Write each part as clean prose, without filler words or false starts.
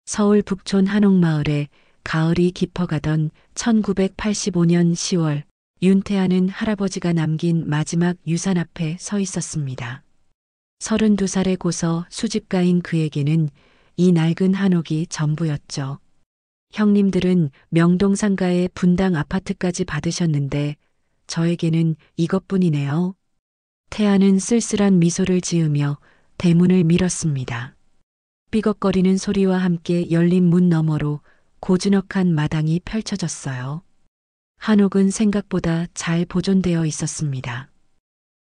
서울 북촌 한옥마을에 가을이 깊어가던 1985년 10월, 윤태하는 할아버지가 남긴 마지막 유산 앞에 서 있었습니다. 32살의 고서 수집가인 그에게는 이 낡은 한옥이 전부였죠. 형님들은 명동상가의 분당 아파트까지 받으셨는데 저에게는 이것뿐이네요. 태아는 쓸쓸한 미소를 지으며 대문을 밀었습니다. 삐걱거리는 소리와 함께 열린 문 너머로 고즈넉한 마당이 펼쳐졌어요. 한옥은 생각보다 잘 보존되어 있었습니다.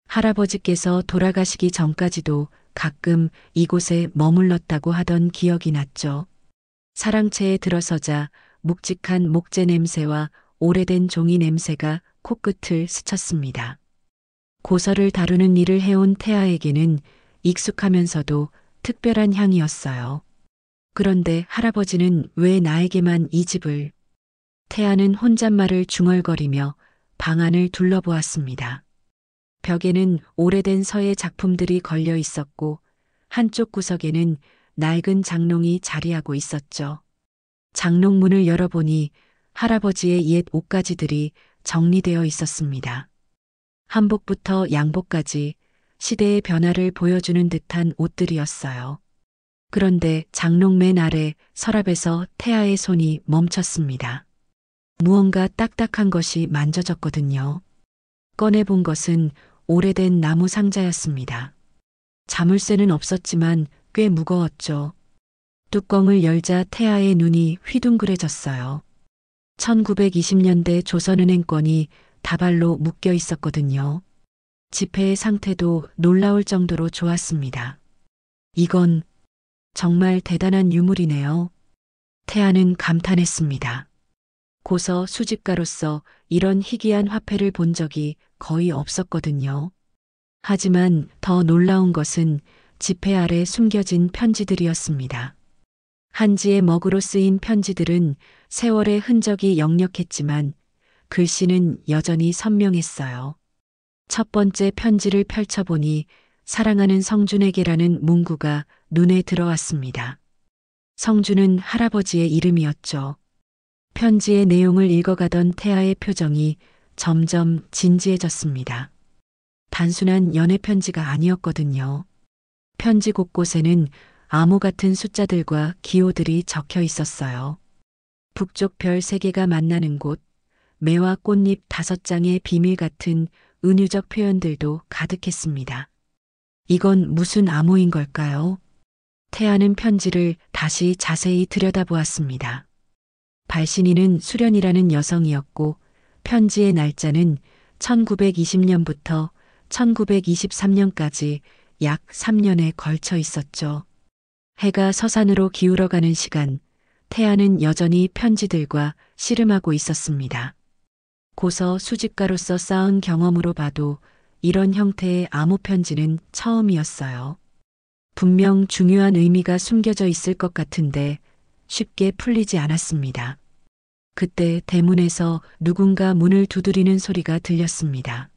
할아버지께서 돌아가시기 전까지도 가끔 이곳에 머물렀다고 하던 기억이 났죠. 사랑채에 들어서자 묵직한 목재 냄새와 오래된 종이 냄새가 코끝을 스쳤습니다. 고서를 다루는 일을 해온 태아에게는 익숙하면서도 특별한 향이었어요. 그런데 할아버지는 왜 나에게만 이 집을? 태아는 혼잣말을 중얼거리며 방 안을 둘러보았습니다. 벽에는 오래된 서예 작품들이 걸려 있었고 한쪽 구석에는 낡은 장롱이 자리하고 있었죠. 장롱문을 열어보니 할아버지의 옛 옷가지들이 정리되어 있었습니다. 한복부터 양복까지 시대의 변화를 보여주는 듯한 옷들이었어요. 그런데 장롱 맨 아래 서랍에서 태아의 손이 멈췄습니다. 무언가 딱딱한 것이 만져졌거든요. 꺼내본 것은 오래된 나무 상자였습니다. 자물쇠는 없었지만 꽤 무거웠죠. 뚜껑을 열자 태아의 눈이 휘둥그레졌어요. 1920년대 조선은행권이 다발로 묶여 있었거든요. 지폐의 상태도 놀라울 정도로 좋았습니다. 이건 정말 대단한 유물이네요. 태아는 감탄했습니다. 고서 수집가로서 이런 희귀한 화폐를 본 적이 거의 없었거든요. 하지만 더 놀라운 것은 지폐 아래 숨겨진 편지들이었습니다. 한지의 먹으로 쓰인 편지들은 세월의 흔적이 역력했지만 글씨는 여전히 선명했어요. 첫 번째 편지를 펼쳐보니 사랑하는 성준에게라는 문구가 눈에 들어왔습니다. 성준은 할아버지의 이름이었죠. 편지의 내용을 읽어가던 태아의 표정이 점점 진지해졌습니다. 단순한 연애 편지가 아니었거든요. 편지 곳곳에는 암호 같은 숫자들과 기호들이 적혀 있었어요. 북쪽 별 3개가 만나는 곳, 매와 꽃잎 5장의 비밀 같은 은유적 표현들도 가득했습니다. 이건 무슨 암호인 걸까요? 태아는 편지를 다시 자세히 들여다보았습니다. 발신인은 수련이라는 여성이었고 편지의 날짜는 1920년부터 1923년까지 약 3년에 걸쳐 있었죠. 해가 서산으로 기울어가는 시간, 태아는 여전히 편지들과 씨름하고 있었습니다. 고서 수집가로서 쌓은 경험으로 봐도 이런 형태의 암호 편지는 처음이었어요. 분명 중요한 의미가 숨겨져 있을 것 같은데 쉽게 풀리지 않았습니다. 그때 대문에서 누군가 문을 두드리는 소리가 들렸습니다.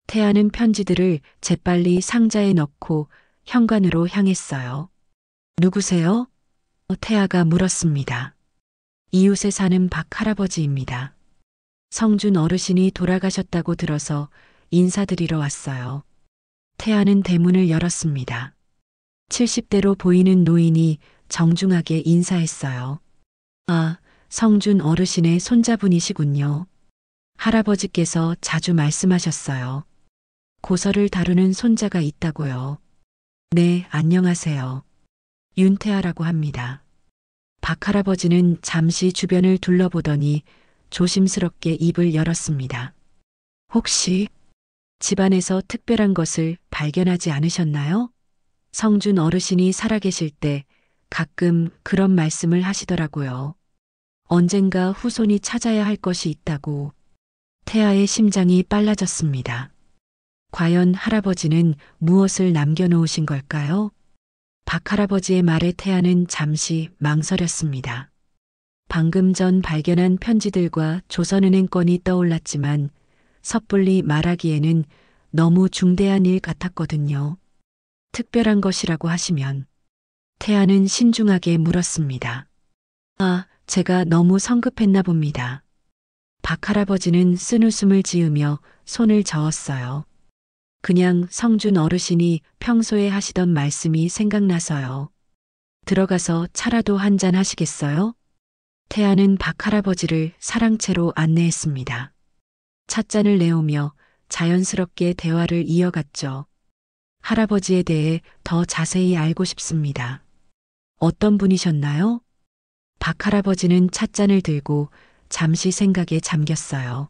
태아는 편지들을 재빨리 상자에 넣고 현관으로 향했어요. 누구세요? 태아가 물었습니다. 이웃에 사는 박 할아버지입니다. 성준 어르신이 돌아가셨다고 들어서 인사드리러 왔어요. 태아는 대문을 열었습니다. 70대로 보이는 노인이 정중하게 인사했어요. 아, 성준 어르신의 손자분이시군요. 할아버지께서 자주 말씀하셨어요. 고서를 다루는 손자가 있다고요. 네, 안녕하세요. 윤태아라고 합니다. 박 할아버지는 잠시 주변을 둘러보더니 조심스럽게 입을 열었습니다. 혹시 집안에서 특별한 것을 발견하지 않으셨나요? 성준 어르신이 살아계실 때 가끔 그런 말씀을 하시더라고요. 언젠가 후손이 찾아야 할 것이 있다고. 태아의 심장이 빨라졌습니다. 과연 할아버지는 무엇을 남겨놓으신 걸까요? 박 할아버지의 말에 태아는 잠시 망설였습니다. 방금 전 발견한 편지들과 조선은행권이 떠올랐지만 섣불리 말하기에는 너무 중대한 일 같았거든요. 특별한 것이라고 하시면 태아는 신중하게 물었습니다. 아, 제가 너무 성급했나 봅니다. 박할아버지는 쓴웃음을 지으며 손을 저었어요. 그냥 성준 어르신이 평소에 하시던 말씀이 생각나서요. 들어가서 차라도 한잔 하시겠어요? 태아는 박할아버지를 사랑채로 안내했습니다. 찻잔을 내오며 자연스럽게 대화를 이어갔죠. 할아버지에 대해 더 자세히 알고 싶습니다. 어떤 분이셨나요? 박할아버지는 찻잔을 들고 잠시 생각에 잠겼어요.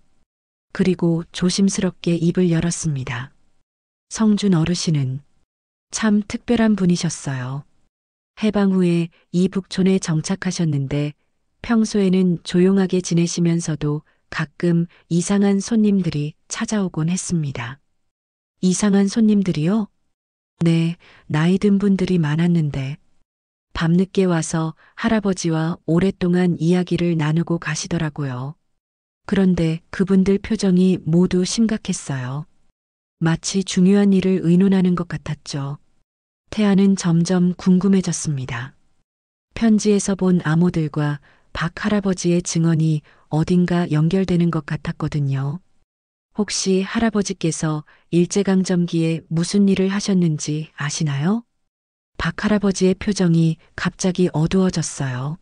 그리고 조심스럽게 입을 열었습니다. 성준 어르신은 참 특별한 분이셨어요. 해방 후에 이 북촌에 정착하셨는데 평소에는 조용하게 지내시면서도 가끔 이상한 손님들이 찾아오곤 했습니다. 이상한 손님들이요? 네, 나이 든 분들이 많았는데 밤늦게 와서 할아버지와 오랫동안 이야기를 나누고 가시더라고요. 그런데 그분들 표정이 모두 심각했어요. 마치 중요한 일을 의논하는 것 같았죠. 태아는 점점 궁금해졌습니다. 편지에서 본 암호들과 박 할아버지의 증언이 어딘가 연결되는 것 같았거든요. 혹시 할아버지께서 일제강점기에 무슨 일을 하셨는지 아시나요? 박 할아버지의 표정이 갑자기 어두워졌어요.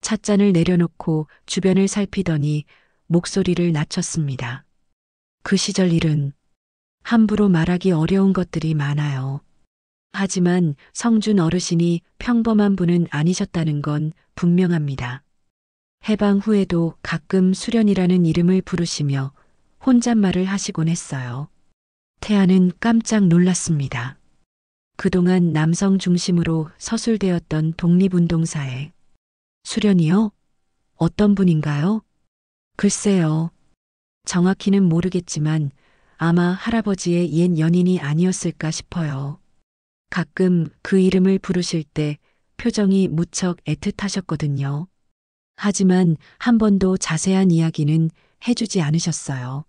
찻잔을 내려놓고 주변을 살피더니 목소리를 낮췄습니다. 그 시절 일은 함부로 말하기 어려운 것들이 많아요. 하지만 성준 어르신이 평범한 분은 아니셨다는 건 분명합니다. 해방 후에도 가끔 수련이라는 이름을 부르시며 혼잣말을 하시곤 했어요. 태아는 깜짝 놀랐습니다. 그동안 남성 중심으로 서술되었던 독립운동사에 수련이요? 어떤 분인가요? 글쎄요. 정확히는 모르겠지만 아마 할아버지의 옛 연인이 아니었을까 싶어요. 가끔 그 이름을 부르실 때 표정이 무척 애틋하셨거든요. 하지만 한 번도 자세한 이야기는 해주지 않으셨어요.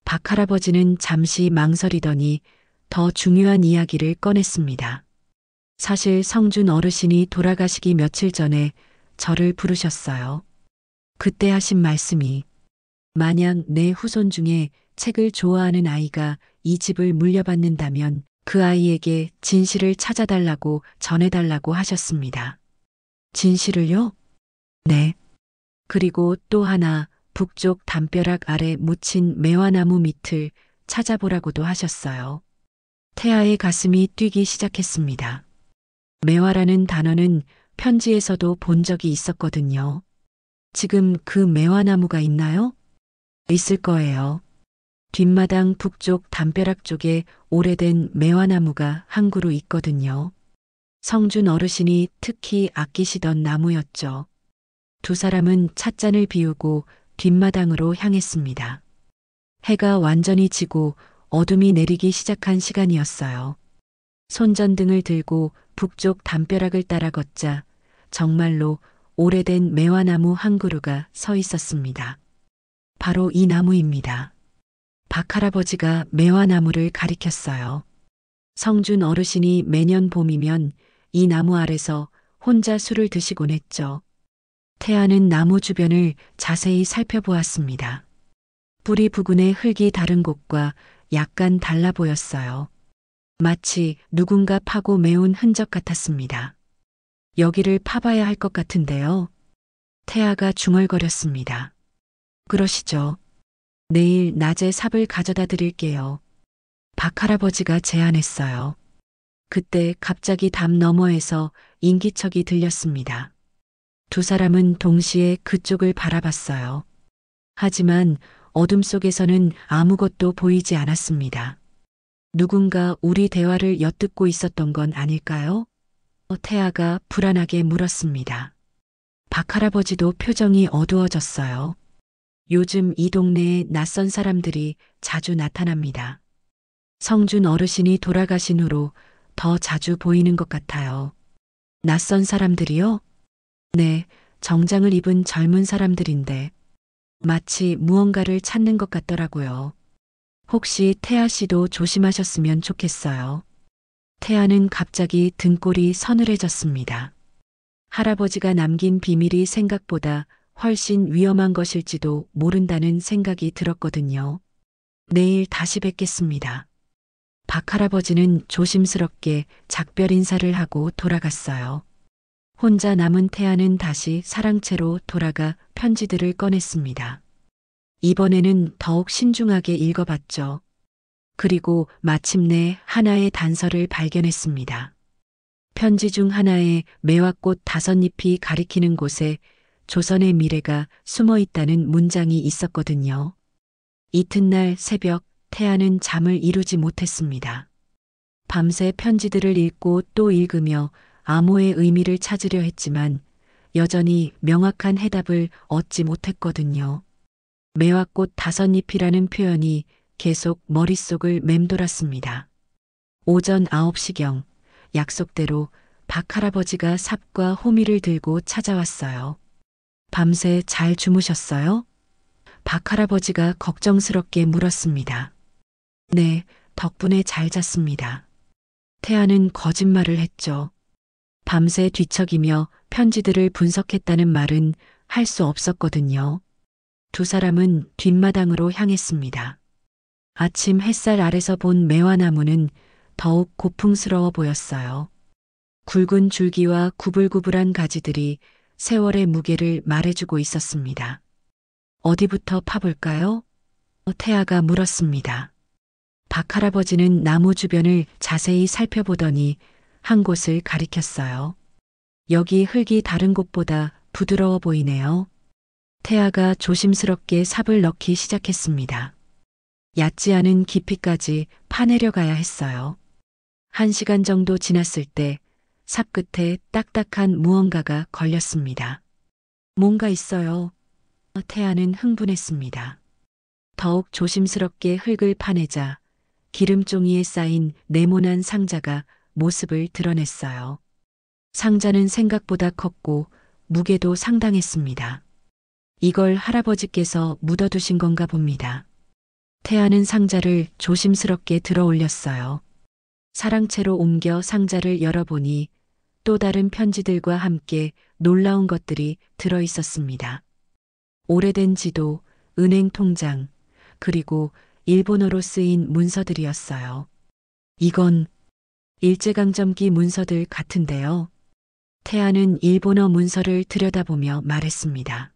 박 할아버지는 잠시 망설이더니 더 중요한 이야기를 꺼냈습니다. 사실 성준 어르신이 돌아가시기 며칠 전에 저를 부르셨어요. 그때 하신 말씀이 만약 내 후손 중에 책을 좋아하는 아이가 이 집을 물려받는다면 그 아이에게 진실을 찾아달라고 전해달라고 하셨습니다. 진실을요? 네. 그리고 또 하나 북쪽 담벼락 아래 묻힌 매화나무 밑을 찾아보라고도 하셨어요. 태아의 가슴이 뛰기 시작했습니다. 매화라는 단어는 편지에서도 본 적이 있었거든요. 지금 그 매화나무가 있나요? 있을 거예요. 뒷마당 북쪽 담벼락 쪽에 오래된 매화나무가 한 그루 있거든요. 성준 어르신이 특히 아끼시던 나무였죠. 두 사람은 찻잔을 비우고 뒷마당으로 향했습니다. 해가 완전히 지고 어둠이 내리기 시작한 시간이었어요. 손전등을 들고 북쪽 담벼락을 따라 걷자 정말로 오래된 매화나무 한 그루가 서 있었습니다. 바로 이 나무입니다. 박 할아버지가 매화나무를 가리켰어요. 성준 어르신이 매년 봄이면 이 나무 아래서 혼자 술을 드시곤 했죠. 태아는 나무 주변을 자세히 살펴보았습니다. 뿌리 부근의 흙이 다른 곳과 약간 달라 보였어요. 마치 누군가 파고 메운 흔적 같았습니다. 여기를 파봐야 할 것 같은데요. 태아가 중얼거렸습니다. 그러시죠. 내일 낮에 삽을 가져다 드릴게요. 박 할아버지가 제안했어요. 그때 갑자기 담 너머에서 인기척이 들렸습니다. 두 사람은 동시에 그쪽을 바라봤어요. 하지만 어둠 속에서는 아무것도 보이지 않았습니다. 누군가 우리 대화를 엿듣고 있었던 건 아닐까요? 태아가 불안하게 물었습니다. 박 할아버지도 표정이 어두워졌어요. 요즘 이 동네에 낯선 사람들이 자주 나타납니다. 성준 어르신이 돌아가신 후로 더 자주 보이는 것 같아요. 낯선 사람들이요? 네, 정장을 입은 젊은 사람들인데 마치 무언가를 찾는 것 같더라고요. 혹시 태아 씨도 조심하셨으면 좋겠어요. 태아는 갑자기 등골이 서늘해졌습니다. 할아버지가 남긴 비밀이 생각보다 훨씬 위험한 것일지도 모른다는 생각이 들었거든요. 내일 다시 뵙겠습니다. 박 할아버지는 조심스럽게 작별 인사를 하고 돌아갔어요. 혼자 남은 태아는 다시 사랑채로 돌아가 편지들을 꺼냈습니다. 이번에는 더욱 신중하게 읽어봤죠. 그리고 마침내 하나의 단서를 발견했습니다. 편지 중 하나에 매화꽃 5잎이 가리키는 곳에 조선의 미래가 숨어 있다는 문장이 있었거든요. 이튿날 새벽 태아는 잠을 이루지 못했습니다. 밤새 편지들을 읽고 또 읽으며 암호의 의미를 찾으려 했지만 여전히 명확한 해답을 얻지 못했거든요. 매화꽃 5잎이라는 표현이 계속 머릿속을 맴돌았습니다. 오전 9시경 약속대로 박 할아버지가 삽과 호미를 들고 찾아왔어요. 밤새 잘 주무셨어요? 박 할아버지가 걱정스럽게 물었습니다. 네, 덕분에 잘 잤습니다. 태아는 거짓말을 했죠. 밤새 뒤척이며 편지들을 분석했다는 말은 할 수 없었거든요. 두 사람은 뒷마당으로 향했습니다. 아침 햇살 아래서 본 매화나무는 더욱 고풍스러워 보였어요. 굵은 줄기와 구불구불한 가지들이 세월의 무게를 말해주고 있었습니다. 어디부터 파볼까요? 태아가 물었습니다. 박 할아버지는 나무 주변을 자세히 살펴보더니 한 곳을 가리켰어요. 여기 흙이 다른 곳보다 부드러워 보이네요. 태아가 조심스럽게 삽을 넣기 시작했습니다. 얕지 않은 깊이까지 파내려 가야 했어요. 1시간 정도 지났을 때 삽 끝에 딱딱한 무언가가 걸렸습니다. 뭔가 있어요. 태아는 흥분했습니다. 더욱 조심스럽게 흙을 파내자 기름종이에 쌓인 네모난 상자가 모습을 드러냈어요. 상자는 생각보다 컸고 무게도 상당했습니다. 이걸 할아버지께서 묻어두신 건가 봅니다. 태아는 상자를 조심스럽게 들어 올렸어요. 사랑채로 옮겨 상자를 열어보니 또 다른 편지들과 함께 놀라운 것들이 들어 있었습니다. 오래된 지도, 은행 통장, 그리고 일본어로 쓰인 문서들이었어요. 이건 일제강점기 문서들 같은데요. 태아는 일본어 문서를 들여다보며 말했습니다.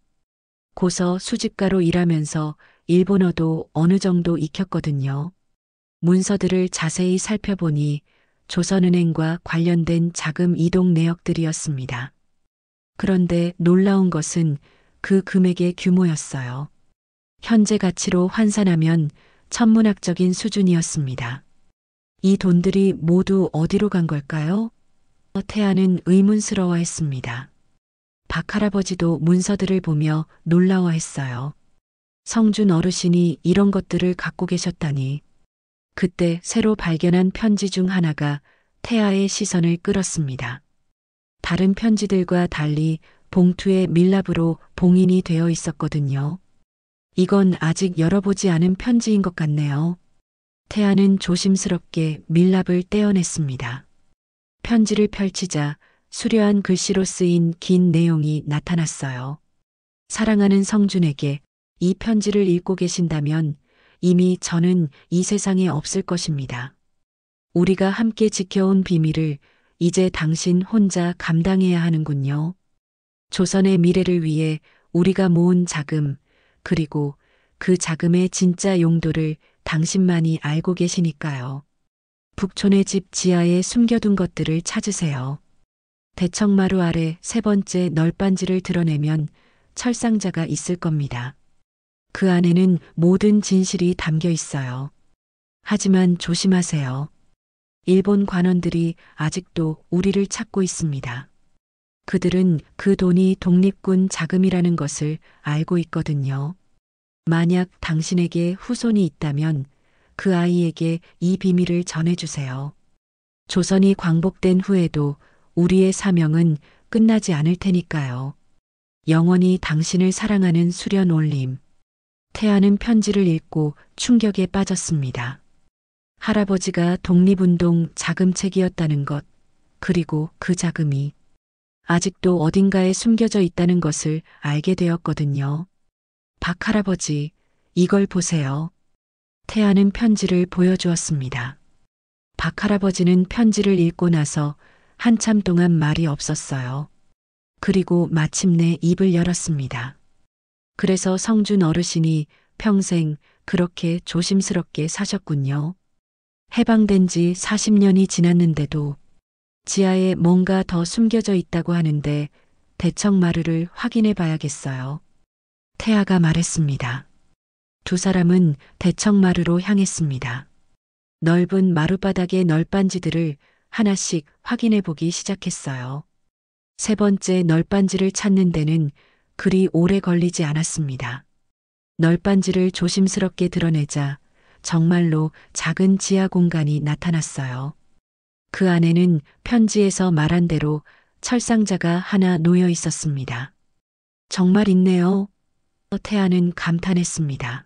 고서 수집가로 일하면서 일본어도 어느 정도 익혔거든요. 문서들을 자세히 살펴보니 조선은행과 관련된 자금 이동 내역들이었습니다. 그런데 놀라운 것은 그 금액의 규모였어요. 현재 가치로 환산하면 천문학적인 수준이었습니다. 이 돈들이 모두 어디로 간 걸까요? 태아는 의문스러워했습니다. 박 할아버지도 문서들을 보며 놀라워했어요. 성준 어르신이 이런 것들을 갖고 계셨다니. 그때 새로 발견한 편지 중 하나가 태아의 시선을 끌었습니다. 다른 편지들과 달리 봉투에 밀랍으로 봉인이 되어 있었거든요. 이건 아직 열어보지 않은 편지인 것 같네요. 태아는 조심스럽게 밀랍을 떼어냈습니다. 편지를 펼치자 수려한 글씨로 쓰인 긴 내용이 나타났어요. 사랑하는 성준에게 이 편지를 읽고 계신다면 이미 저는 이 세상에 없을 것입니다. 우리가 함께 지켜온 비밀을 이제 당신 혼자 감당해야 하는군요. 조선의 미래를 위해 우리가 모은 자금, 그리고 그 자금의 진짜 용도를 당신만이 알고 계시니까요. 북촌의 집 지하에 숨겨둔 것들을 찾으세요. 대청마루 아래 3번째 널빤지를 드러내면 철상자가 있을 겁니다. 그 안에는 모든 진실이 담겨 있어요. 하지만 조심하세요. 일본 관원들이 아직도 우리를 찾고 있습니다. 그들은 그 돈이 독립군 자금이라는 것을 알고 있거든요. 만약 당신에게 후손이 있다면 그 아이에게 이 비밀을 전해주세요. 조선이 광복된 후에도 우리의 사명은 끝나지 않을 테니까요. 영원히 당신을 사랑하는 수련 올림. 태아는 편지를 읽고 충격에 빠졌습니다. 할아버지가 독립운동 자금책이었다는 것, 그리고 그 자금이 아직도 어딘가에 숨겨져 있다는 것을 알게 되었거든요. 박 할아버지, 이걸 보세요. 태아는 편지를 보여주었습니다. 박 할아버지는 편지를 읽고 나서 한참 동안 말이 없었어요. 그리고 마침내 입을 열었습니다. 그래서 성준 어르신이 평생 그렇게 조심스럽게 사셨군요. 해방된 지 40년이 지났는데도 지하에 뭔가 더 숨겨져 있다고 하는데 대청마루를 확인해 봐야겠어요. 태아가 말했습니다. 두 사람은 대청마루로 향했습니다. 넓은 마룻바닥의 널빤지들을 하나씩 확인해 보기 시작했어요. 세 번째 널빤지를 찾는 데는 그리 오래 걸리지 않았습니다. 널빤지를 조심스럽게 드러내자 정말로 작은 지하 공간이 나타났어요. 그 안에는 편지에서 말한 대로 철상자가 하나 놓여 있었습니다. 정말 있네요. 태아는 감탄했습니다.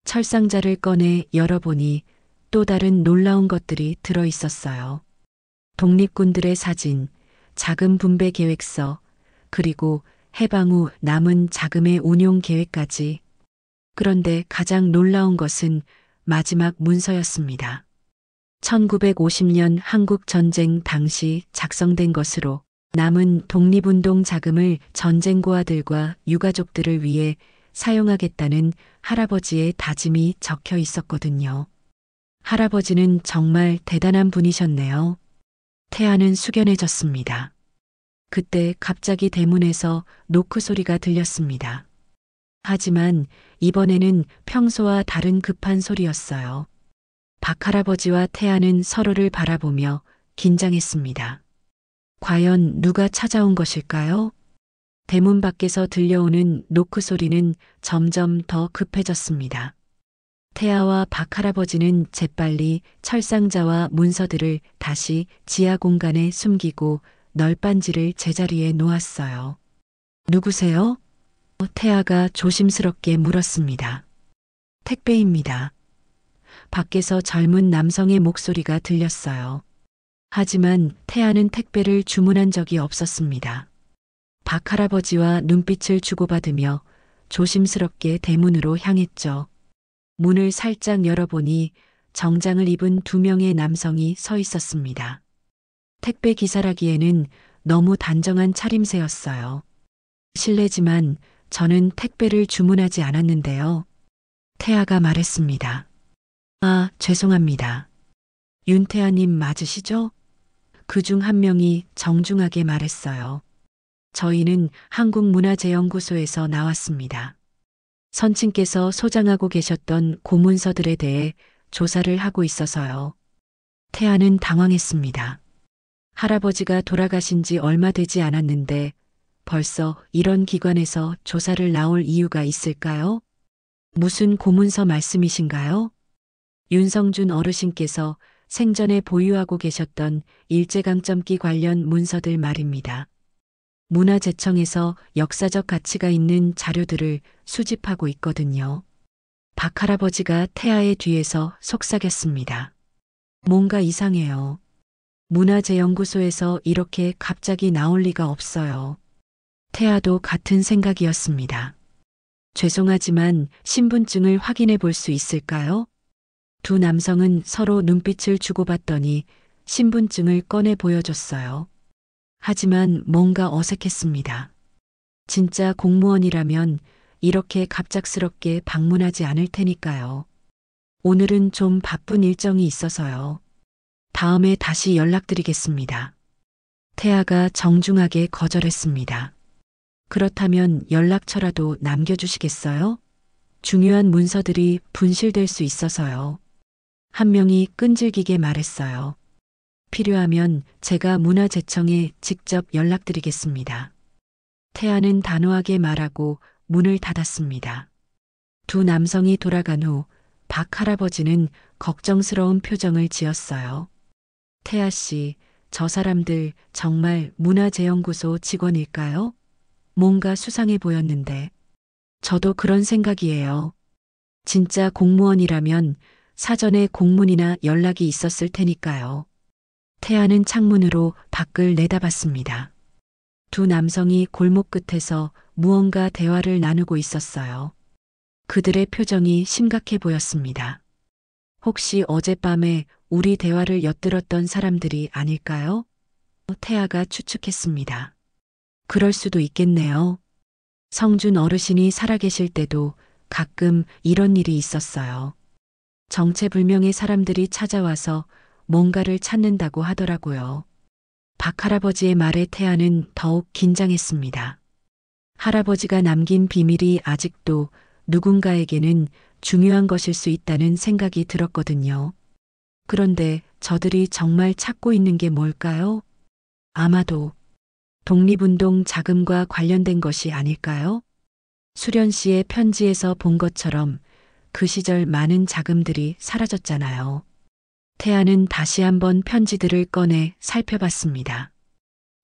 철상자를 꺼내 열어보니 또 다른 놀라운 것들이 들어 있었어요. 독립군들의 사진, 자금 분배 계획서, 그리고 해방 후 남은 자금의 운용 계획까지. 그런데 가장 놀라운 것은 마지막 문서였습니다. 1950년 한국 전쟁 당시 작성된 것으로 남은 독립운동 자금을 전쟁 고아들과 유가족들을 위해 사용하겠다는 할아버지의 다짐이 적혀 있었거든요. 할아버지는 정말 대단한 분이셨네요. 태아는 숙연해졌습니다. 그때 갑자기 대문에서 노크 소리가 들렸습니다. 하지만 이번에는 평소와 다른 급한 소리였어요. 박 할아버지와 태아는 서로를 바라보며 긴장했습니다. 과연 누가 찾아온 것일까요? 대문 밖에서 들려오는 노크 소리는 점점 더 급해졌습니다. 태아와 박 할아버지는 재빨리 철상자와 문서들을 다시 지하 공간에 숨기고 널빤지를 제자리에 놓았어요. 누구세요? 태아가 조심스럽게 물었습니다. 택배입니다. 밖에서 젊은 남성의 목소리가 들렸어요. 하지만 태아는 택배를 주문한 적이 없었습니다. 박 할아버지와 눈빛을 주고받으며 조심스럽게 대문으로 향했죠. 문을 살짝 열어보니 정장을 입은 두 명의 남성이 서 있었습니다. 택배 기사라기에는 너무 단정한 차림새였어요. 실례지만 저는 택배를 주문하지 않았는데요. 태아가 말했습니다. 아, 죄송합니다. 윤태아님 맞으시죠? 그중 한 명이 정중하게 말했어요. 저희는 한국문화재연구소에서 나왔습니다. 선친께서 소장하고 계셨던 고문서들에 대해 조사를 하고 있어서요. 태아는 당황했습니다. 할아버지가 돌아가신 지 얼마 되지 않았는데 벌써 이런 기관에서 조사를 나올 이유가 있을까요? 무슨 고문서 말씀이신가요? 윤성준 어르신께서 생전에 보유하고 계셨던 일제강점기 관련 문서들 말입니다. 문화재청에서 역사적 가치가 있는 자료들을 수집하고 있거든요. 박 할아버지가 태아의 뒤에서 속삭였습니다. 뭔가 이상해요. 문화재연구소에서 이렇게 갑자기 나올 리가 없어요. 태아도 같은 생각이었습니다. 죄송하지만 신분증을 확인해 볼 수 있을까요? 두 남성은 서로 눈빛을 주고받더니 신분증을 꺼내 보여줬어요. 하지만 뭔가 어색했습니다. 진짜 공무원이라면 이렇게 갑작스럽게 방문하지 않을 테니까요. 오늘은 좀 바쁜 일정이 있어서요. 다음에 다시 연락드리겠습니다. 태아가 정중하게 거절했습니다. 그렇다면 연락처라도 남겨주시겠어요? 중요한 문서들이 분실될 수 있어서요. 한 명이 끈질기게 말했어요. 필요하면 제가 문화재청에 직접 연락드리겠습니다. 태아는 단호하게 말하고 문을 닫았습니다. 두 남성이 돌아간 후 박 할아버지는 걱정스러운 표정을 지었어요. 태아 씨, 저 사람들 정말 문화재연구소 직원일까요? 뭔가 수상해 보였는데. 저도 그런 생각이에요. 진짜 공무원이라면 사전에 공문이나 연락이 있었을 테니까요. 태아는 창문으로 밖을 내다봤습니다. 두 남성이 골목 끝에서 무언가 대화를 나누고 있었어요. 그들의 표정이 심각해 보였습니다. 혹시 어젯밤에 우리 대화를 엿들었던 사람들이 아닐까요? 태아가 추측했습니다. 그럴 수도 있겠네요. 성준 어르신이 살아계실 때도 가끔 이런 일이 있었어요. 정체불명의 사람들이 찾아와서 뭔가를 찾는다고 하더라고요. 박 할아버지의 말에 태아는 더욱 긴장했습니다. 할아버지가 남긴 비밀이 아직도 누군가에게는 중요한 것일 수 있다는 생각이 들었거든요. 그런데 저들이 정말 찾고 있는 게 뭘까요? 아마도 독립운동 자금과 관련된 것이 아닐까요? 수련 씨의 편지에서 본 것처럼 그 시절 많은 자금들이 사라졌잖아요. 태아는 다시 한번 편지들을 꺼내 살펴봤습니다.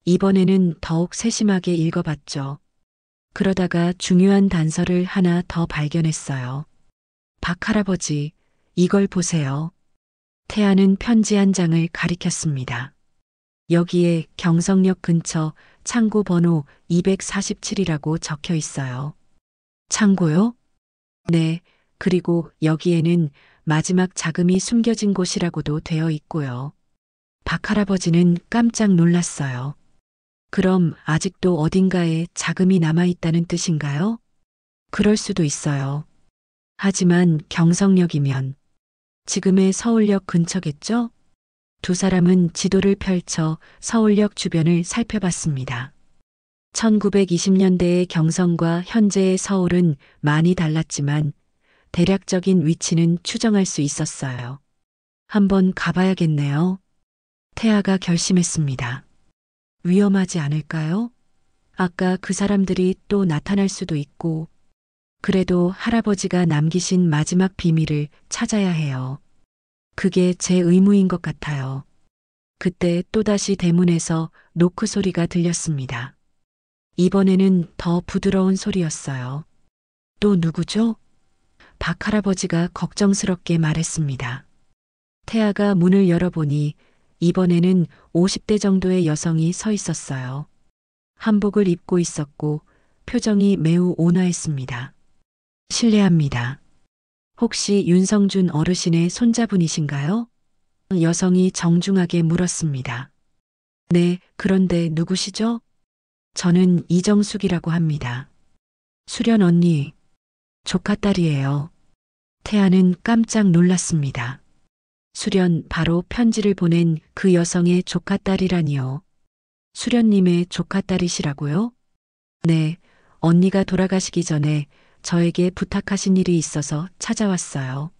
이번에는 더욱 세심하게 읽어봤죠. 그러다가 중요한 단서를 하나 더 발견했어요. 박 할아버지, 이걸 보세요. 태아는 편지 한 장을 가리켰습니다. 여기에 경성역 근처 창고 번호 247이라고 적혀 있어요. 창고요? 네, 그리고 여기에는 마지막 자금이 숨겨진 곳이라고도 되어 있고요. 박 할아버지는 깜짝 놀랐어요. 그럼 아직도 어딘가에 자금이 남아있다는 뜻인가요? 그럴 수도 있어요. 하지만 경성역이면 지금의 서울역 근처겠죠? 두 사람은 지도를 펼쳐 서울역 주변을 살펴봤습니다. 1920년대의 경성과 현재의 서울은 많이 달랐지만 대략적인 위치는 추정할 수 있었어요. 한번 가봐야겠네요. 태아가 결심했습니다. 위험하지 않을까요? 아까 그 사람들이 또 나타날 수도 있고, 그래도 할아버지가 남기신 마지막 비밀을 찾아야 해요. 그게 제 의무인 것 같아요. 그때 또다시 대문에서 노크 소리가 들렸습니다. 이번에는 더 부드러운 소리였어요. 또 누구죠? 박 할아버지가 걱정스럽게 말했습니다. 태아가 문을 열어보니 이번에는 50대 정도의 여성이 서 있었어요. 한복을 입고 있었고 표정이 매우 온화했습니다. 실례합니다. 혹시 윤성준 어르신의 손자분이신가요? 여성이 정중하게 물었습니다. 네, 그런데 누구시죠? 저는 이정숙이라고 합니다. 수련 언니, 조카딸이에요. 태아는 깜짝 놀랐습니다. 수련 바로 편지를 보낸 그 여성의 조카딸이라니요. 수련님의 조카딸이시라고요? 네, 언니가 돌아가시기 전에 저에게 부탁하신 일이 있어서 찾아왔어요.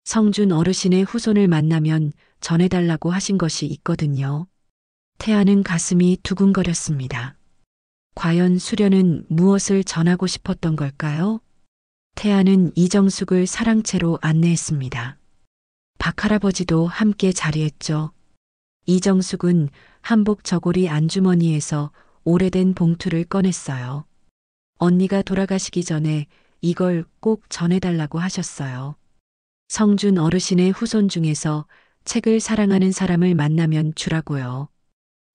성준 어르신의 후손을 만나면 전해달라고 하신 것이 있거든요. 태아는 가슴이 두근거렸습니다. 과연 수련은 무엇을 전하고 싶었던 걸까요? 태아는 이정숙을 사랑채로 안내했습니다. 박 할아버지도 함께 자리했죠. 이정숙은 한복 저고리 안주머니에서 오래된 봉투를 꺼냈어요. 언니가 돌아가시기 전에 이걸 꼭 전해달라고 하셨어요. 성준 어르신의 후손 중에서 책을 사랑하는 사람을 만나면 주라고요.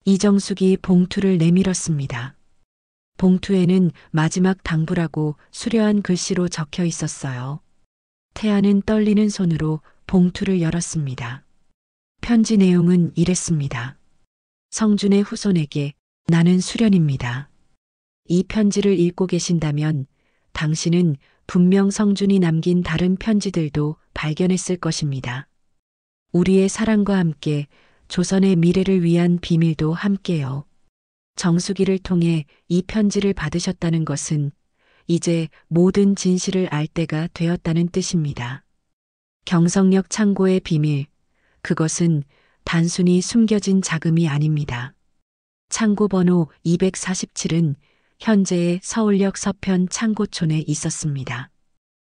이정숙이 봉투를 내밀었습니다. 봉투에는 마지막 당부라고 수려한 글씨로 적혀 있었어요. 태아는 떨리는 손으로 봉투를 열었습니다. 편지 내용은 이랬습니다. 성준의 후손에게 나는 수련입니다. 이 편지를 읽고 계신다면 당신은 분명 성준이 남긴 다른 편지들도 발견했을 것입니다. 우리의 사랑과 함께 조선의 미래를 위한 비밀도 함께요. 정수기를 통해 이 편지를 받으셨다는 것은 이제 모든 진실을 알 때가 되었다는 뜻입니다. 경성역 창고의 비밀, 그것은 단순히 숨겨진 자금이 아닙니다. 창고 번호 247은 현재의 서울역 서편 창고촌에 있었습니다.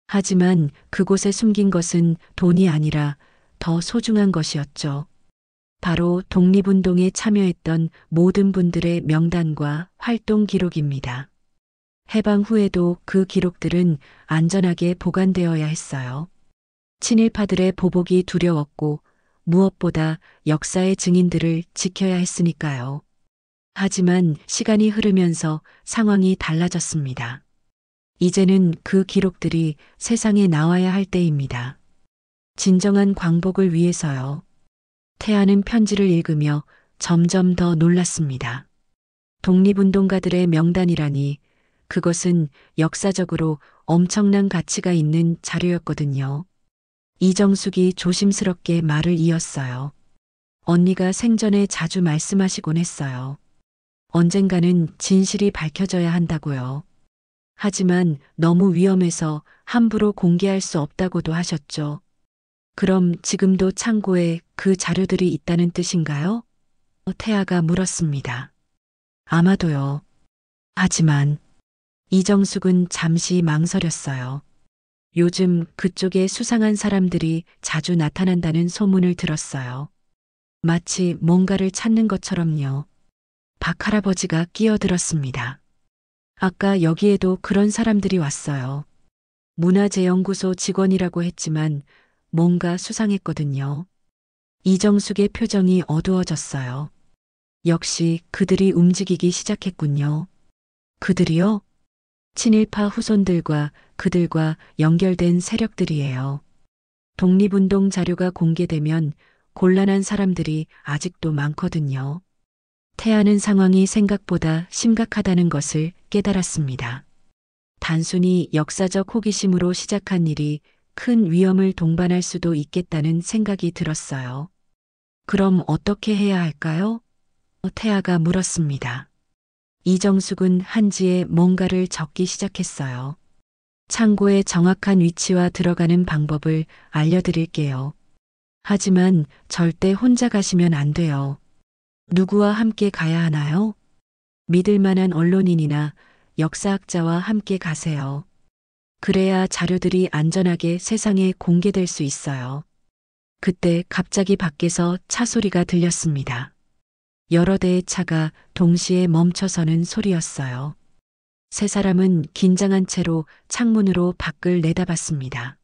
하지만 그곳에 숨긴 것은 돈이 아니라 더 소중한 것이었죠. 바로 독립운동에 참여했던 모든 분들의 명단과 활동 기록입니다. 해방 후에도 그 기록들은 안전하게 보관되어야 했어요. 친일파들의 보복이 두려웠고 무엇보다 역사의 증인들을 지켜야 했으니까요. 하지만 시간이 흐르면서 상황이 달라졌습니다. 이제는 그 기록들이 세상에 나와야 할 때입니다. 진정한 광복을 위해서요. 태아는 편지를 읽으며 점점 더 놀랐습니다. 독립운동가들의 명단이라니 그것은 역사적으로 엄청난 가치가 있는 자료였거든요. 이정숙이 조심스럽게 말을 이었어요. 언니가 생전에 자주 말씀하시곤 했어요. 언젠가는 진실이 밝혀져야 한다고요. 하지만 너무 위험해서 함부로 공개할 수 없다고도 하셨죠. 그럼 지금도 창고에 그 자료들이 있다는 뜻인가요? 태아가 물었습니다. 아마도요. 하지만 이정숙은 잠시 망설였어요. 요즘 그쪽에 수상한 사람들이 자주 나타난다는 소문을 들었어요. 마치 뭔가를 찾는 것처럼요. 박 할아버지가 끼어들었습니다. 아까 여기에도 그런 사람들이 왔어요. 문화재연구소 직원이라고 했지만 뭔가 수상했거든요. 이정숙의 표정이 어두워졌어요. 역시 그들이 움직이기 시작했군요. 그들이요? 친일파 후손들과 그들과 연결된 세력들이에요. 독립운동 자료가 공개되면 곤란한 사람들이 아직도 많거든요. 태아는 상황이 생각보다 심각하다는 것을 깨달았습니다. 단순히 역사적 호기심으로 시작한 일이 큰 위험을 동반할 수도 있겠다는 생각이 들었어요. 그럼 어떻게 해야 할까요? 태아가 물었습니다. 이정숙은 한지에 뭔가를 적기 시작했어요. 창고의 정확한 위치와 들어가는 방법을 알려드릴게요. 하지만 절대 혼자 가시면 안 돼요. 누구와 함께 가야 하나요? 믿을 만한 언론인이나 역사학자와 함께 가세요. 그래야 자료들이 안전하게 세상에 공개될 수 있어요. 그때 갑자기 밖에서 차 소리가 들렸습니다. 여러 대의 차가 동시에 멈춰서는 소리였어요. 세 사람은 긴장한 채로 창문으로 밖을 내다봤습니다.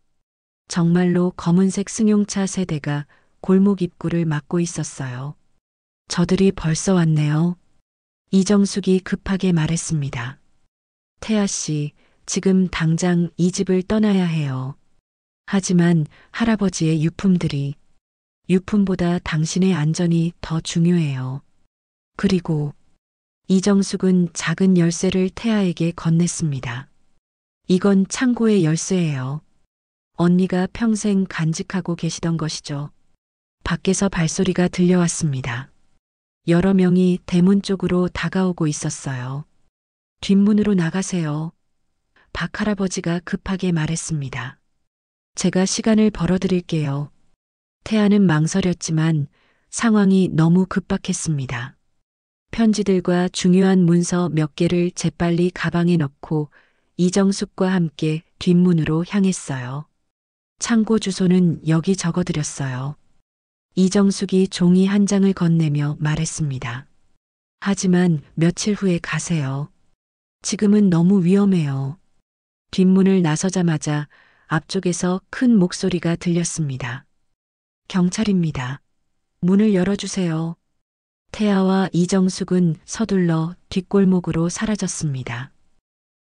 정말로 검은색 승용차 세 대가 골목 입구를 막고 있었어요. 저들이 벌써 왔네요. 이정숙이 급하게 말했습니다. 태아 씨, 지금 당장 이 집을 떠나야 해요. 하지만 할아버지의 유품보다 당신의 안전이 더 중요해요. 그리고 이정숙은 작은 열쇠를 태아에게 건넸습니다. 이건 창고의 열쇠예요. 언니가 평생 간직하고 계시던 것이죠. 밖에서 발소리가 들려왔습니다. 여러 명이 대문 쪽으로 다가오고 있었어요. 뒷문으로 나가세요. 박 할아버지가 급하게 말했습니다. 제가 시간을 벌어드릴게요. 태아는 망설였지만 상황이 너무 급박했습니다. 편지들과 중요한 문서 몇 개를 재빨리 가방에 넣고 이정숙과 함께 뒷문으로 향했어요. 창고 주소는 여기 적어드렸어요. 이정숙이 종이 한 장을 건네며 말했습니다. 하지만 며칠 후에 가세요. 지금은 너무 위험해요. 뒷문을 나서자마자 앞쪽에서 큰 목소리가 들렸습니다. 경찰입니다. 문을 열어주세요. 태아와 이정숙은 서둘러 뒷골목으로 사라졌습니다.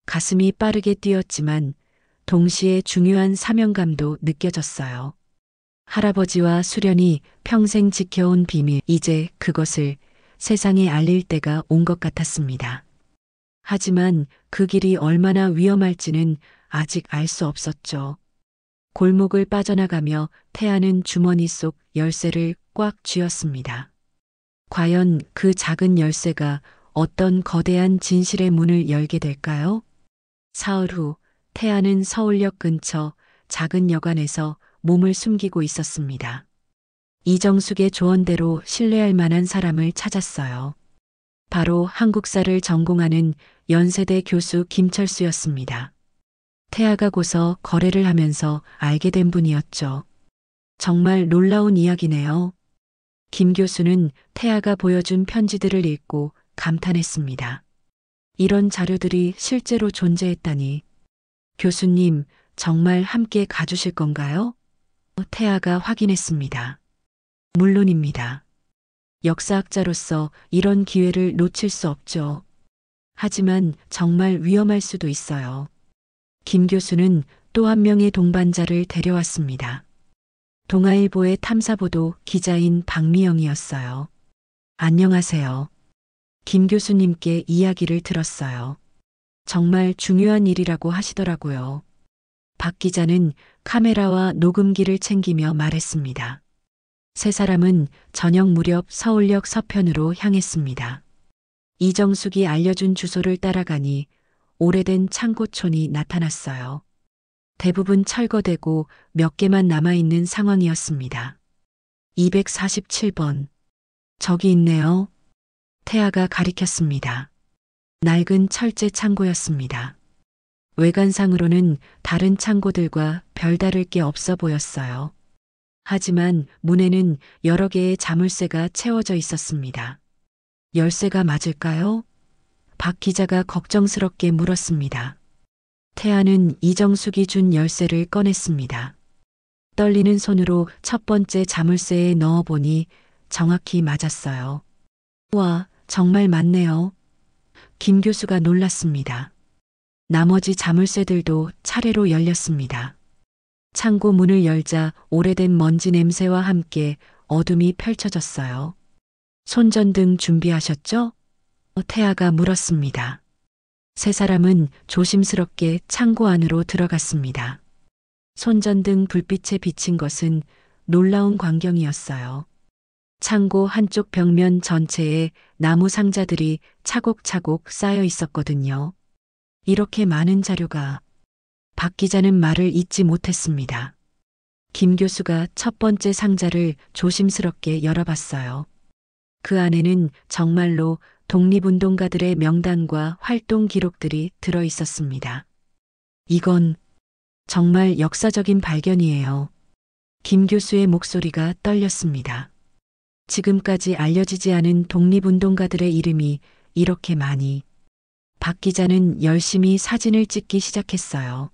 가슴이 빠르게 뛰었지만 동시에 중요한 사명감도 느껴졌어요. 할아버지와 수련이 평생 지켜온 비밀, 이제 그것을 세상에 알릴 때가 온 것 같았습니다. 하지만 그 길이 얼마나 위험할지는 아직 알 수 없었죠. 골목을 빠져나가며 태아는 주머니 속 열쇠를 꽉 쥐었습니다. 과연 그 작은 열쇠가 어떤 거대한 진실의 문을 열게 될까요? 사흘 후 태아는 서울역 근처 작은 여관에서 몸을 숨기고 있었습니다. 이정숙의 조언대로 신뢰할 만한 사람을 찾았어요. 바로 한국사를 전공하는 연세대 교수 김철수였습니다. 태아가 고서 거래를 하면서 알게 된 분이었죠. 정말 놀라운 이야기네요. 김 교수는 태아가 보여준 편지들을 읽고 감탄했습니다. 이런 자료들이 실제로 존재했다니. 교수님, 정말 함께 가주실 건가요? 태아가 확인했습니다. 물론입니다. 역사학자로서 이런 기회를 놓칠 수 없죠. 하지만 정말 위험할 수도 있어요. 김 교수는 또 한 명의 동반자를 데려왔습니다. 동아일보의 탐사보도 기자인 박미영이었어요. 안녕하세요. 김 교수님께 이야기를 들었어요. 정말 중요한 일이라고 하시더라고요. 박 기자는 카메라와 녹음기를 챙기며 말했습니다. 세 사람은 저녁 무렵 서울역 서편으로 향했습니다. 이정숙이 알려준 주소를 따라가니 오래된 창고촌이 나타났어요. 대부분 철거되고 몇 개만 남아있는 상황이었습니다. 247번. 저기 있네요. 태아가 가리켰습니다. 낡은 철제 창고였습니다. 외관상으로는 다른 창고들과 별다를 게 없어 보였어요. 하지만 문에는 여러 개의 자물쇠가 채워져 있었습니다. 열쇠가 맞을까요? 박 기자가 걱정스럽게 물었습니다. 태아는 이정숙이 준 열쇠를 꺼냈습니다. 떨리는 손으로 첫 번째 자물쇠에 넣어보니 정확히 맞았어요. 와, 정말 맞네요. 김 교수가 놀랐습니다. 나머지 자물쇠들도 차례로 열렸습니다. 창고 문을 열자 오래된 먼지 냄새와 함께 어둠이 펼쳐졌어요. 손전등 준비하셨죠? 태아가 물었습니다. 세 사람은 조심스럽게 창고 안으로 들어갔습니다. 손전등 불빛에 비친 것은 놀라운 광경이었어요. 창고 한쪽 벽면 전체에 나무 상자들이 차곡차곡 쌓여 있었거든요. 이렇게 많은 자료가. 박 기자는 말을 잇지 못했습니다. 김 교수가 첫 번째 상자를 조심스럽게 열어봤어요. 그 안에는 정말로 독립운동가들의 명단과 활동 기록들이 들어 있었습니다. 이건 정말 역사적인 발견이에요. 김 교수의 목소리가 떨렸습니다. 지금까지 알려지지 않은 독립운동가들의 이름이 이렇게 많이. 박 기자는 열심히 사진을 찍기 시작했어요.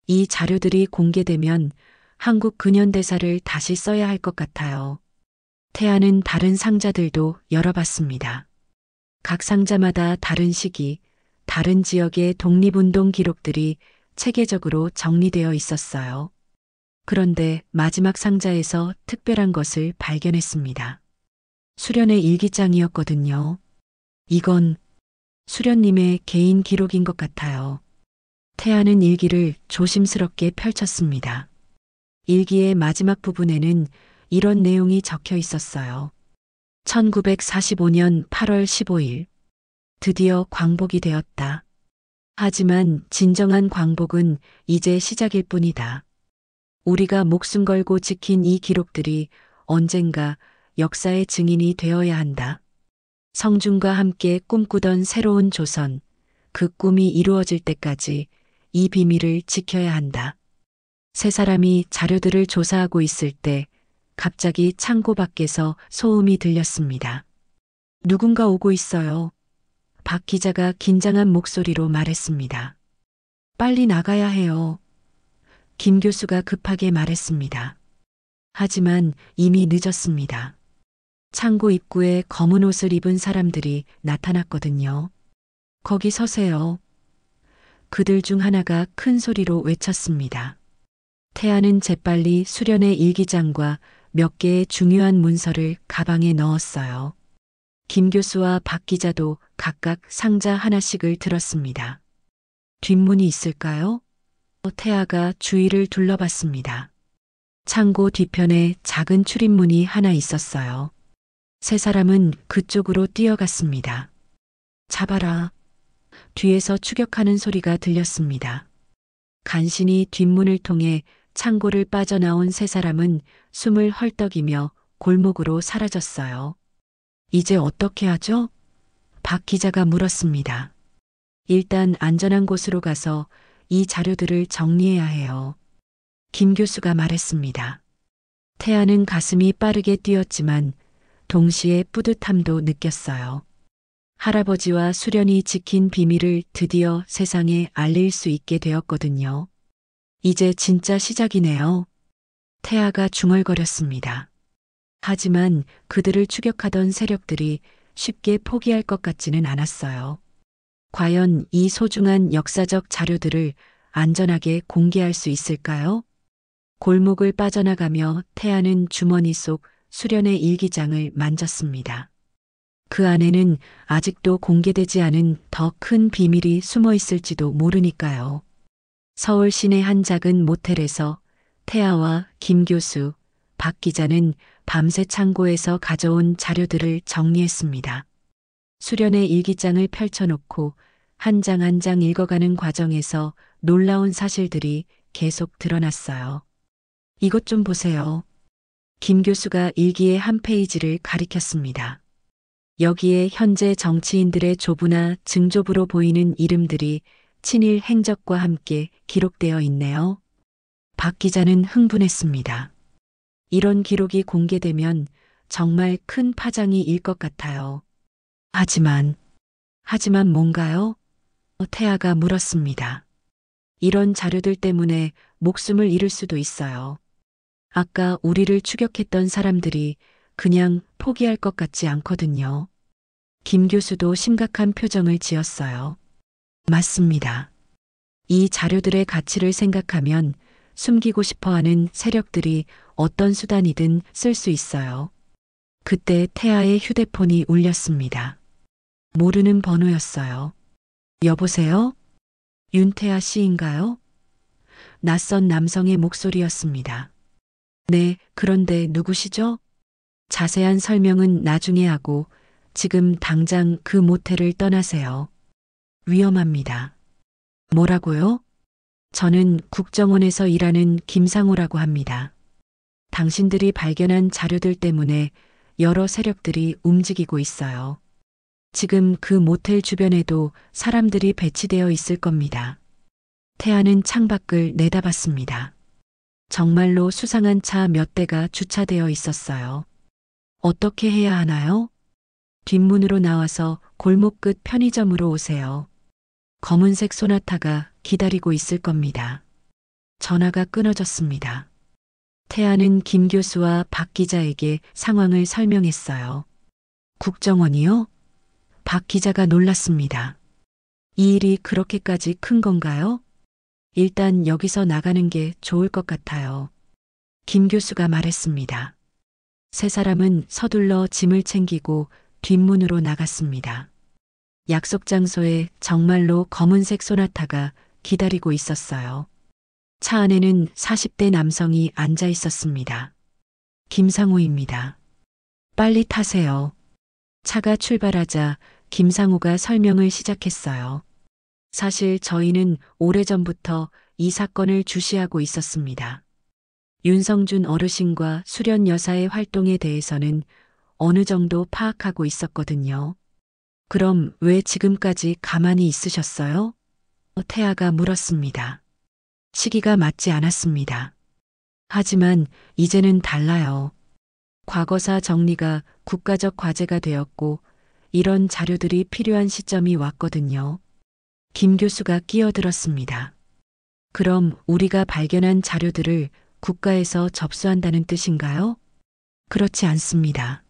이 자료들이 공개되면 한국 근현대사를 다시 써야 할 것 같아요. 태아는 다른 상자들도 열어봤습니다. 각 상자마다 다른 시기, 다른 지역의 독립운동 기록들이 체계적으로 정리되어 있었어요. 그런데 마지막 상자에서 특별한 것을 발견했습니다. 수련의 일기장이었거든요. 이건 수련님의 개인 기록인 것 같아요. 태아는 일기를 조심스럽게 펼쳤습니다. 일기의 마지막 부분에는 이런 내용이 적혀 있었어요. 1945년 8월 15일. 드디어 광복이 되었다. 하지만 진정한 광복은 이제 시작일 뿐이다. 우리가 목숨 걸고 지킨 이 기록들이 언젠가 역사의 증인이 되어야 한다. 성준과 함께 꿈꾸던 새로운 조선, 그 꿈이 이루어질 때까지 이 비밀을 지켜야 한다. 세 사람이 자료들을 조사하고 있을 때 갑자기 창고 밖에서 소음이 들렸습니다. 누군가 오고 있어요. 박 기자가 긴장한 목소리로 말했습니다. 빨리 나가야 해요. 김 교수가 급하게 말했습니다. 하지만 이미 늦었습니다. 창고 입구에 검은 옷을 입은 사람들이 나타났거든요. 거기 서세요. 그들 중 하나가 큰 소리로 외쳤습니다. 태아는 재빨리 수련의 일기장과 몇 개의 중요한 문서를 가방에 넣었어요. 김 교수와 박 기자도 각각 상자 하나씩을 들었습니다. 뒷문이 있을까요? 태아가 주위를 둘러봤습니다. 창고 뒤편에 작은 출입문이 하나 있었어요. 세 사람은 그쪽으로 뛰어갔습니다. 잡아라. 뒤에서 추격하는 소리가 들렸습니다. 간신히 뒷문을 통해 창고를 빠져나온 세 사람은 숨을 헐떡이며 골목으로 사라졌어요. 이제 어떻게 하죠? 박 기자가 물었습니다. 일단 안전한 곳으로 가서 이 자료들을 정리해야 해요. 김 교수가 말했습니다. 태아는 가슴이 빠르게 뛰었지만 동시에 뿌듯함도 느꼈어요. 할아버지와 수련이 지킨 비밀을 드디어 세상에 알릴 수 있게 되었거든요. 이제 진짜 시작이네요. 태아가 중얼거렸습니다. 하지만 그들을 추격하던 세력들이 쉽게 포기할 것 같지는 않았어요. 과연 이 소중한 역사적 자료들을 안전하게 공개할 수 있을까요? 골목을 빠져나가며 태아는 주머니 속 수련의 일기장을 만졌습니다. 그 안에는 아직도 공개되지 않은 더 큰 비밀이 숨어 있을지도 모르니까요. 서울 시내 한 작은 모텔에서 태아와 김 교수, 박 기자는 밤새 창고에서 가져온 자료들을 정리했습니다. 수련의 일기장을 펼쳐놓고 한 장 한 장 읽어가는 과정에서 놀라운 사실들이 계속 드러났어요. 이것 좀 보세요. 김 교수가 일기의 한 페이지를 가리켰습니다. 여기에 현재 정치인들의 조부나 증조부로 보이는 이름들이 친일 행적과 함께 기록되어 있네요. 박 기자는 흥분했습니다. 이런 기록이 공개되면 정말 큰 파장이 일 것 같아요. 하지만 뭔가요? 태아가 물었습니다. 이런 자료들 때문에 목숨을 잃을 수도 있어요. 아까 우리를 추격했던 사람들이 그냥 포기할 것 같지 않거든요. 김 교수도 심각한 표정을 지었어요. 맞습니다. 이 자료들의 가치를 생각하면 숨기고 싶어 하는 세력들이 어떤 수단이든 쓸 수 있어요. 그때 태아의 휴대폰이 울렸습니다. 모르는 번호였어요. 여보세요? 윤태아 씨인가요? 낯선 남성의 목소리였습니다. 네, 그런데 누구시죠? 자세한 설명은 나중에 하고 지금 당장 그 모텔을 떠나세요. 위험합니다. 뭐라고요? 저는 국정원에서 일하는 김상우라고 합니다. 당신들이 발견한 자료들 때문에 여러 세력들이 움직이고 있어요. 지금 그 모텔 주변에도 사람들이 배치되어 있을 겁니다. 태아는 창밖을 내다봤습니다. 정말로 수상한 차 몇 대가 주차되어 있었어요. 어떻게 해야 하나요? 뒷문으로 나와서 골목 끝 편의점으로 오세요. 검은색 소나타가 기다리고 있을 겁니다. 전화가 끊어졌습니다. 태아는 김 교수와 박 기자에게 상황을 설명했어요. 국정원이요? 박 기자가 놀랐습니다. 이 일이 그렇게까지 큰 건가요? 일단 여기서 나가는 게 좋을 것 같아요. 김 교수가 말했습니다. 세 사람은 서둘러 짐을 챙기고 뒷문으로 나갔습니다. 약속 장소에 정말로 검은색 소나타가 기다리고 있었어요. 차 안에는 40대 남성이 앉아 있었습니다. 김상우입니다. 빨리 타세요. 차가 출발하자 김상우가 설명을 시작했어요. 사실 저희는 오래전부터 이 사건을 주시하고 있었습니다. 윤성준 어르신과 수련 여사의 활동에 대해서는 어느 정도 파악하고 있었거든요. 그럼 왜 지금까지 가만히 있으셨어요? 태아가 물었습니다. 시기가 맞지 않았습니다. 하지만 이제는 달라요. 과거사 정리가 국가적 과제가 되었고 이런 자료들이 필요한 시점이 왔거든요. 김 교수가 끼어들었습니다. 그럼 우리가 발견한 자료들을 국가에서 접수한다는 뜻인가요? 그렇지 않습니다.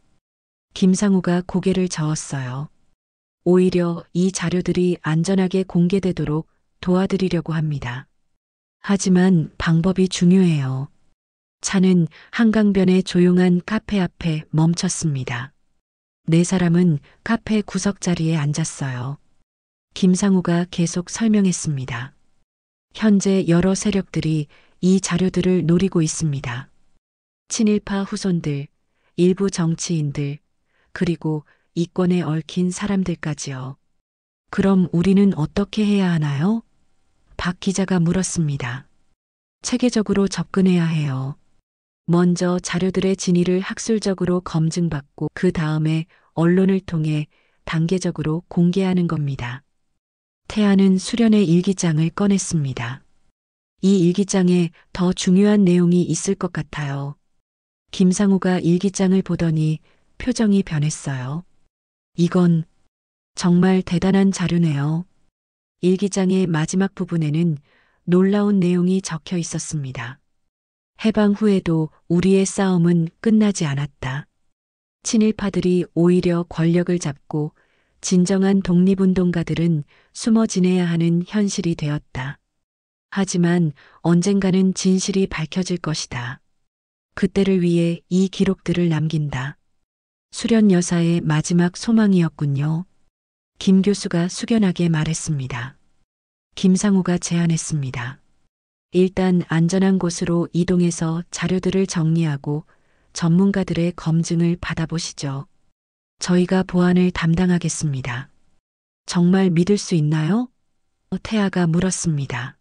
김상우가 고개를 저었어요. 오히려 이 자료들이 안전하게 공개되도록 도와드리려고 합니다. 하지만 방법이 중요해요. 차는 한강변의 조용한 카페 앞에 멈췄습니다. 네 사람은 카페 구석자리에 앉았어요. 김상우가 계속 설명했습니다. 현재 여러 세력들이 이 자료들을 노리고 있습니다. 친일파 후손들, 일부 정치인들, 그리고 이권에 얽힌 사람들까지요. 그럼 우리는 어떻게 해야 하나요? 박 기자가 물었습니다. 체계적으로 접근해야 해요. 먼저 자료들의 진위를 학술적으로 검증받고 그 다음에 언론을 통해 단계적으로 공개하는 겁니다. 태아는 수련의 일기장을 꺼냈습니다. 이 일기장에 더 중요한 내용이 있을 것 같아요. 김상우가 일기장을 보더니 표정이 변했어요. 이건 정말 대단한 자료네요. 일기장의 마지막 부분에는 놀라운 내용이 적혀 있었습니다. 해방 후에도 우리의 싸움은 끝나지 않았다. 친일파들이 오히려 권력을 잡고 진정한 독립운동가들은 숨어 지내야 하는 현실이 되었다. 하지만 언젠가는 진실이 밝혀질 것이다. 그때를 위해 이 기록들을 남긴다. 수련 여사의 마지막 소망이었군요. 김 교수가 숙연하게 말했습니다. 김상우가 제안했습니다. 일단 안전한 곳으로 이동해서 자료들을 정리하고 전문가들의 검증을 받아보시죠. 저희가 보안을 담당하겠습니다. 정말 믿을 수 있나요? 태아가 물었습니다.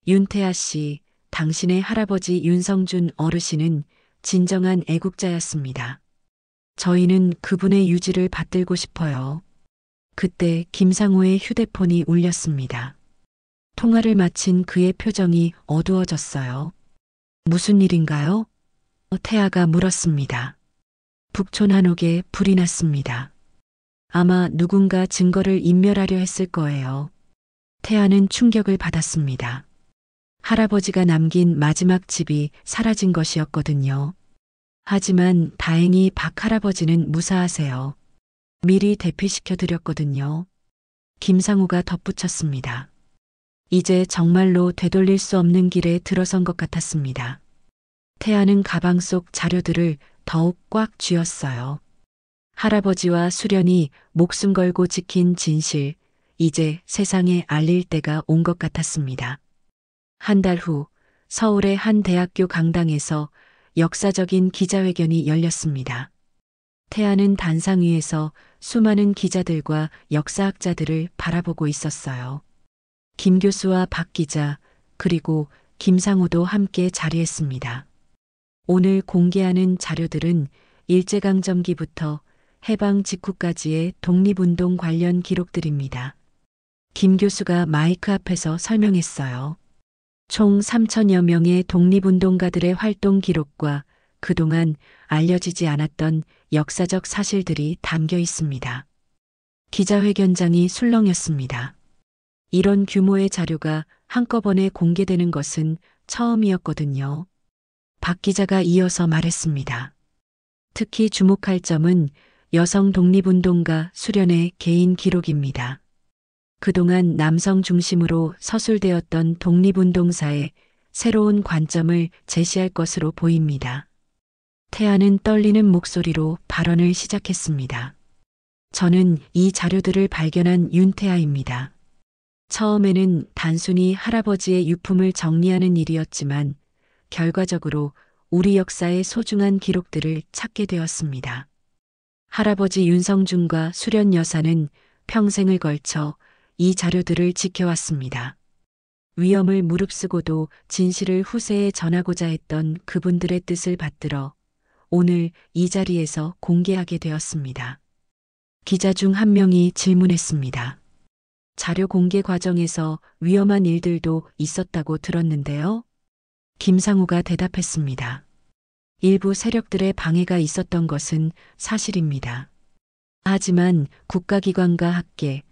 윤태아 씨, 당신의 할아버지 윤성준 어르신은 진정한 애국자였습니다. 저희는 그분의 유지를 받들고 싶어요. 그때 김상우의 휴대폰이 울렸습니다. 통화를 마친 그의 표정이 어두워졌어요. 무슨 일인가요? 태아가 물었습니다. 북촌 한옥에 불이 났습니다. 아마 누군가 증거를 인멸하려 했을 거예요. 태아는 충격을 받았습니다. 할아버지가 남긴 마지막 집이 사라진 것이었거든요. 하지만 다행히 박 할아버지는 무사하세요. 미리 대피시켜 드렸거든요. 김상우가 덧붙였습니다. 이제 정말로 되돌릴 수 없는 길에 들어선 것 같았습니다. 태아는 가방 속 자료들을 더욱 꽉 쥐었어요. 할아버지와 수련이 목숨 걸고 지킨 진실, 이제 세상에 알릴 때가 온 것 같았습니다. 한 달 후 서울의 한 대학교 강당에서 역사적인 기자회견이 열렸습니다. 태아는 단상 위에서 수많은 기자들과 역사학자들을 바라보고 있었어요. 김 교수와 박 기자, 그리고 김상우도 함께 자리했습니다. 오늘 공개하는 자료들은 일제강점기부터 해방 직후까지의 독립운동 관련 기록들입니다. 김 교수가 마이크 앞에서 설명했어요. 총 3천여 명의 독립운동가들의 활동 기록과 그동안 알려지지 않았던 역사적 사실들이 담겨 있습니다. 기자회견장이 술렁였습니다. 이런 규모의 자료가 한꺼번에 공개되는 것은 처음이었거든요. 박 기자가 이어서 말했습니다. 특히 주목할 점은 여성 독립운동가 수련의 개인 기록입니다. 그동안 남성 중심으로 서술되었던 독립운동사의 새로운 관점을 제시할 것으로 보입니다. 태아는 떨리는 목소리로 발언을 시작했습니다. 저는 이 자료들을 발견한 윤태아입니다. 처음에는 단순히 할아버지의 유품을 정리하는 일이었지만 결과적으로 우리 역사의 소중한 기록들을 찾게 되었습니다. 할아버지 윤성준과 수련 여사는 평생을 걸쳐 이 자료들을 지켜왔습니다. 위험을 무릅쓰고도 진실을 후세에 전하고자 했던 그분들의 뜻을 받들어 오늘 이 자리에서 공개하게 되었습니다. 기자 중 한 명이 질문했습니다. 자료 공개 과정에서 위험한 일들도 있었다고 들었는데요. 김상우가 대답했습니다. 일부 세력들의 방해가 있었던 것은 사실입니다. 하지만 국가기관과 학계,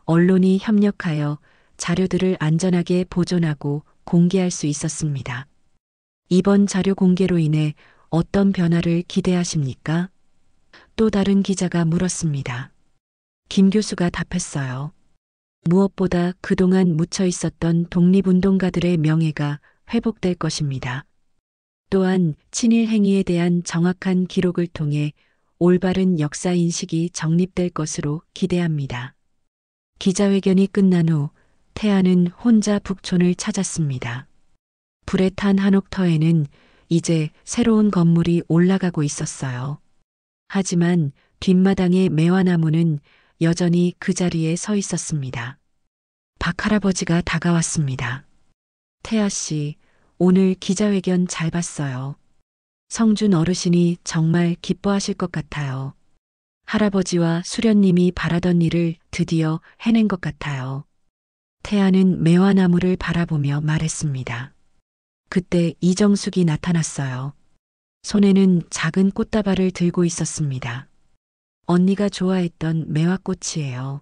언론이 협력하여 자료들을 안전하게 보존하고 공개할 수 있었습니다. 이번 자료 공개로 인해 어떤 변화를 기대하십니까? 또 다른 기자가 물었습니다. 김 교수가 답했어요. 무엇보다 그동안 묻혀 있었던 독립운동가들의 명예가 회복될 것입니다. 또한 친일 행위에 대한 정확한 기록을 통해 올바른 역사인식이 정립될 것으로 기대합니다. 기자회견이 끝난 후 태아는 혼자 북촌을 찾았습니다. 불에 탄 한옥터에는 이제 새로운 건물이 올라가고 있었어요. 하지만 뒷마당의 매화나무는 여전히 그 자리에 서 있었습니다. 박 할아버지가 다가왔습니다. 태아 씨, 오늘 기자회견 잘 봤어요. 성준 어르신이 정말 기뻐하실 것 같아요. 할아버지와 수련님이 바라던 일을 드디어 해낸 것 같아요. 태아는 매화나무를 바라보며 말했습니다. 그때 이정숙이 나타났어요. 손에는 작은 꽃다발을 들고 있었습니다. 언니가 좋아했던 매화꽃이에요.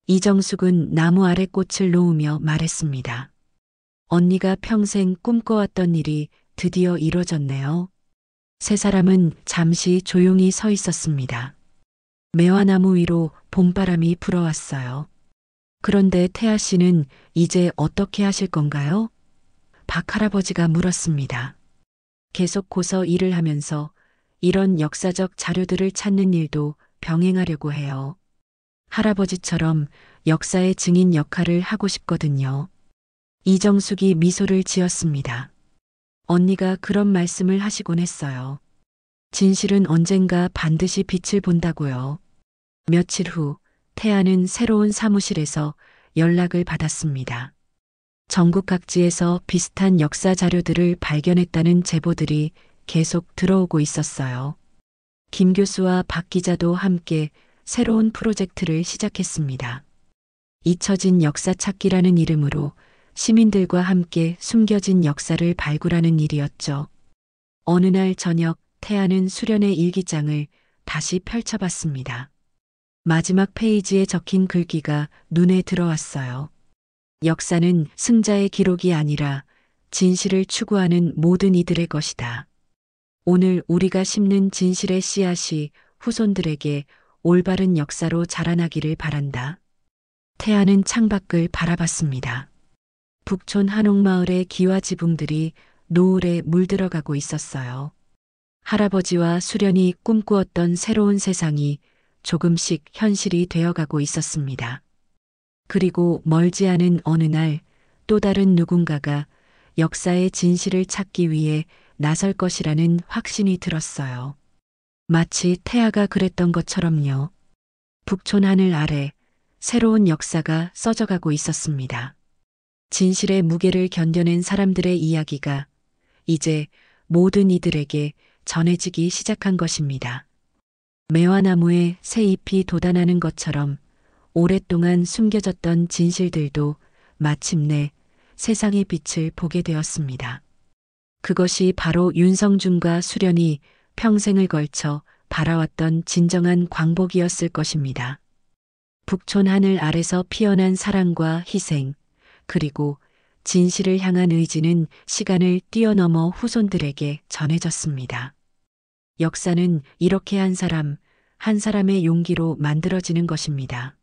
이정숙은 나무 아래 꽃을 놓으며 말했습니다. 언니가 평생 꿈꿔왔던 일이 드디어 이뤄졌네요. 세 사람은 잠시 조용히 서 있었습니다. 매화나무 위로 봄바람이 불어왔어요. 그런데 태아 씨는 이제 어떻게 하실 건가요? 박 할아버지가 물었습니다. 계속 고서 일을 하면서 이런 역사적 자료들을 찾는 일도 병행하려고 해요. 할아버지처럼 역사의 증인 역할을 하고 싶거든요. 이정숙이 미소를 지었습니다. 언니가 그런 말씀을 하시곤 했어요. 진실은 언젠가 반드시 빛을 본다고요. 며칠 후 태아는 새로운 사무실에서 연락을 받았습니다. 전국 각지에서 비슷한 역사 자료들을 발견했다는 제보들이 계속 들어오고 있었어요. 김 교수와 박 기자도 함께 새로운 프로젝트를 시작했습니다. 잊혀진 역사 찾기라는 이름으로 시민들과 함께 숨겨진 역사를 발굴하는 일이었죠. 어느 날 저녁 태아는 수련의 일기장을 다시 펼쳐봤습니다. 마지막 페이지에 적힌 글귀가 눈에 들어왔어요. 역사는 승자의 기록이 아니라 진실을 추구하는 모든 이들의 것이다. 오늘 우리가 심는 진실의 씨앗이 후손들에게 올바른 역사로 자라나기를 바란다. 태아는 창밖을 바라봤습니다. 북촌 한옥마을의 기와 지붕들이 노을에 물들어가고 있었어요. 할아버지와 수련이 꿈꾸었던 새로운 세상이 조금씩 현실이 되어가고 있었습니다. 그리고 멀지 않은 어느 날 또 다른 누군가가 역사의 진실을 찾기 위해 나설 것이라는 확신이 들었어요. 마치 태아가 그랬던 것처럼요. 북촌 하늘 아래 새로운 역사가 써져가고 있었습니다. 진실의 무게를 견뎌낸 사람들의 이야기가 이제 모든 이들에게 전해지기 시작한 것입니다. 매화나무에 새 잎이 돋아나는 것처럼 오랫동안 숨겨졌던 진실들도 마침내 세상의 빛을 보게 되었습니다. 그것이 바로 윤성준과 수련이 평생을 걸쳐 바라왔던 진정한 광복이었을 것입니다. 북촌 하늘 아래서 피어난 사랑과 희생, 그리고 진실을 향한 의지는 시간을 뛰어넘어 후손들에게 전해졌습니다. 역사는 이렇게 한 사람, 한 사람의 용기로 만들어지는 것입니다.